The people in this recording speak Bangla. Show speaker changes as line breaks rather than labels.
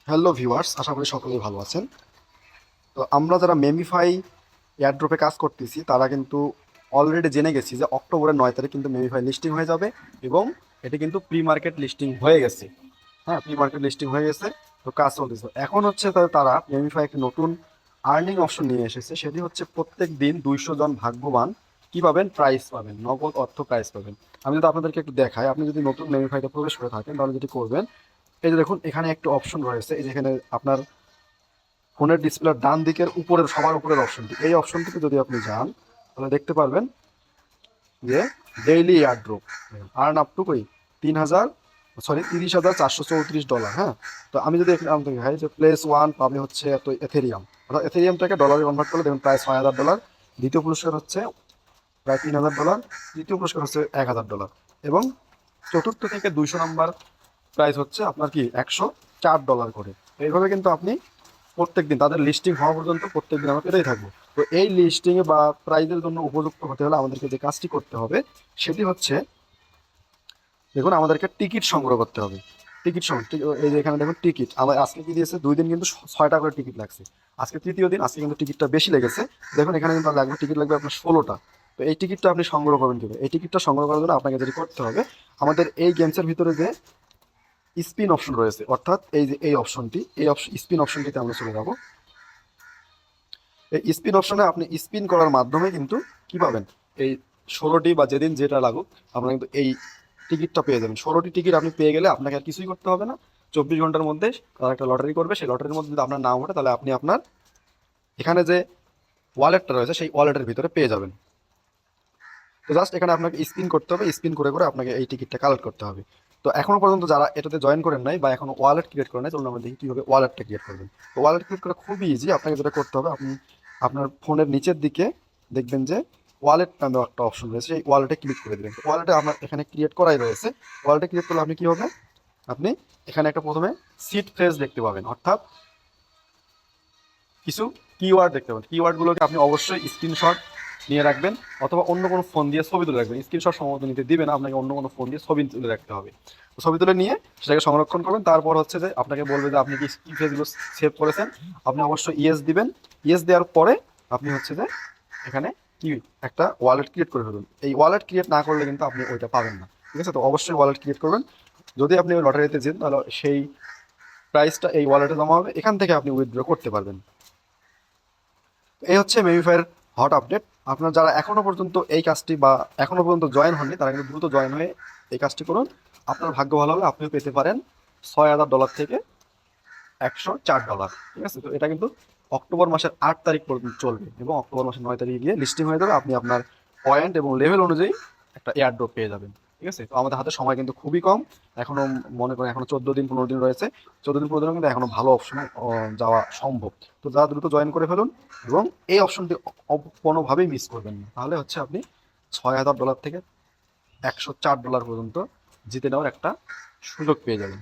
হ্যালো ভিউয়ার্স, আশা করি সকলেই ভালো আছেন। তো আমরা যারা মেমিফাই এয়ারড্রপে কাজ করতেছি তারা কিন্তু অলরেডি জেনে গেছি যে অক্টোবরের 9 তারিখ কিন্তু মেমিফাই লিস্টিং হয়ে যাবে এবং এটি কিন্তু প্রি মার্কেট লিস্টিং হয়ে গেছে। হ্যাঁ, প্রি মার্কেট লিস্টিং হয়ে গেছে। তো কাজ চলতেছে এখন হচ্ছে তারা মেমিফাই একটি নতুন আর্নিং অপশন নিয়ে এসেছে, সেটি হচ্ছে প্রত্যেক দিন 200 জন ভাগ্যবান কি পাবেন, প্রাইস পাবেন, নগদ অর্থ প্রাইস পাবেন। আমি যদি আপনাদেরকে একটু দেখাই, আপনি যদি নতুন মেমিফাইতে প্রবেশ করে থাকেন তাহলে যেটি করবেন, এই যে দেখুন এখানে একটা অপশন রয়েছে, এই যেখানে আপনার ফোনের ডিসপ্লের ডান দিকের উপরের সবার উপরের অপশনটি, এই অপশনটিতে যদি আপনি যান তাহলে দেখতে পারবেন যে daily airdrop earn up to 30,434 dollar. হ্যাঁ, তো আমি যদি এখানে দেখাই যে প্লেস ওয়ান পাবে হচ্ছে এত এথেরিয়াম, অর্থাৎ এথেরিয়ামটাকে ডলারে কনভার্ট করলে দেখুন প্রায় 6,000 ডলার। দ্বিতীয় পুরস্কার হচ্ছে প্রায় 3,000 ডলার। তৃতীয় পুরস্কার হচ্ছে 1,000 ডলার এবং চতুর্থ থেকে 200 নম্বর প্রাইস হচ্ছে আপনার কি $104 করে। এইভাবে কিন্তু আপনি প্রত্যেক দিন তাদের লিস্টিং হওয়া পর্যন্ত প্রত্যেক দিন আমরা পেতেই থাকবো। তো এই লিস্টিংয়ে বা প্রাইজের জন্য উপযুক্ত হতে হলে আমাদেরকে যে কাজটি করতে হবে সেটি হচ্ছে, দেখুন আমাদেরকে টিকিট সংগ্রহ করতে হবে। টিকিট সংগ্রহ, এই যে এখানে দেখুন টিকিট আমার আজকে কি দিয়েছে, 2 দিন কিন্তু 6টা করে টিকিট লাগছে। আজকে তৃতীয় দিন, আজকে কিন্তু টিকিটটা বেশি লেগেছে। দেখুন এখানে কিন্তু লাগবে, টিকিট লাগবে আপনার 16টা। তো এই টিকিটটা আপনি সংগ্রহ করবেন কীভাবে? এই টিকিটটা সংগ্রহ করার জন্য আপনাকে যেটি করতে হবে, আমাদের এই গেমসের ভিতরে যে স্পিন অপশন রয়েছে, অর্থাৎ এই যে এই অপশনটি, এই অপশন স্পিন অপশনটিতে আমরা চলে যাব। এই স্পিন অপশনে আপনি স্পিন করার মাধ্যমে কিন্তু কি পাবেন, এই 16টি বা যেদিন যেটা লাগুক আপনারা কিন্তু এই টিকিটটা পেয়ে যাবেন। 16টি টিকিট আপনি পেয়ে গেলে আপনাকে আর কিছুই করতে হবে না। 24 ঘন্টার মধ্যে তারা একটা লটারি করবে, সেই লটারির মধ্যে যদি আপনার নাম ওঠে তাহলে আপনি আপনার এখানে যে ওয়ালেটটা রয়েছে সেই ওয়ালেটের ভিতরে পেয়ে যাবেন। তো জাস্ট এখানে আপনাকে স্পিন করতে হবে, স্পিন করে করে আপনাকে এই টিকিটটা কালেক্ট করতে হবে। তো এখনো পর্যন্ত যারা এটাতে জয়েন করেন নাই বা এখনো ওয়ালেট ক্রিয়েট করেন নাই, চলুন আমরা দেখি কীভাবে ওয়ালেটটা ক্রিয়েট করবেন। তো ওয়ালেট ক্রিয়েট করা খুবই ইজি। আপনাকে যেটা করতে হবে, আপনি আপনার ফোনের নিচের দিকে দেখবেন যে ওয়ালেট নামে একটা অপশন রয়েছে, সেই ওয়ালেটে ক্লিক করে দেবেন। ওয়ালেটে আপনার এখানে ক্রিয়েট করাই রয়েছে। ওয়ালেটে ক্রিয়েট করলে আপনি কী হবে, আপনি এখানে একটা প্রথমে সিড ফ্রেজ দেখতে পাবেন, অর্থাৎ কিছু কিওয়ার্ড দেখতে পাবেন। কিওয়ার্ডগুলোকে আপনি অবশ্যই স্ক্রিনশট নিয়ে রাখবেন অথবা অন্য কোনো ফোন দিয়ে ছবি তুলে রাখবেন। স্ক্রিনশট সম্ভবত নিতে দিবে না, আপনাকে অন্য কোনো ফোন দিয়ে ছবি তুলে রাখতে হবে। তো ছবি তুলে নিয়ে সেটাকে সংরক্ষণ করবেন। তারপর হচ্ছে যে আপনাকে বলবে যে আপনি কি ফেসগুলো সেভ করেছেন, আপনি অবশ্যই ইয়েস দিবেন। ইয়েস দেওয়ার পরে আপনি হচ্ছে যে এখানে কি একটা ওয়ালেট ক্রিয়েট করে ফেলুন। এই ওয়ালেট ক্রিয়েট না করলে কিন্তু আপনি ওইটা পাবেন না, ঠিক আছে? তো অবশ্যই ওয়ালেট ক্রিয়েট করবেন। যদি আপনি ওই লটারিতে যেন তাহলে সেই প্রাইসটা এই ওয়ালেটে জমা হবে, এখান থেকে আপনি উইথড্র করতে পারবেন। এই হচ্ছে মেমিফাইয়ের হট আপডেট। আপনার যারা এখনো পর্যন্ত এই কাজটি বা এখনো পর্যন্ত জয়েন হননি তারা কিন্তু দ্রুত জয়েন হয়ে এই কাজটি করুন। আপনার ভাগ্য ভালো হলে আপনিও পেতে পারেন $6,000 থেকে $104। ঠিক আছে? তো এটা কিন্তু অক্টোবর মাসের 8 তারিখ পর্যন্ত চলবে এবং অক্টোবর মাসের 9 তারিখে গিয়ে লিস্টিং হয়ে যাবে। আপনি আপনার পয়েন্ট এবং লেভেল অনুযায়ী একটা এয়ার ড্রপ পেয়ে যাবেন। ঠিক আছে? তো আমাদের হাতে সময় কিন্তু খুবই কম। এখনো মনে করেন এখনো 14 দিন 15 দিন রয়েছে। 14 দিন 15 দিন কিন্তু এখনো ভালো অপশনে যাওয়া সম্ভব। তো যারা দ্রুত জয়েন করে ফেলুন এবং এই অপশনটি কোনোভাবেই মিস করবেন না। তাহলে হচ্ছে আপনি $6,000 থেকে $104 পর্যন্ত জিতে নেওয়ার একটা সুযোগ পেয়ে যাবেন।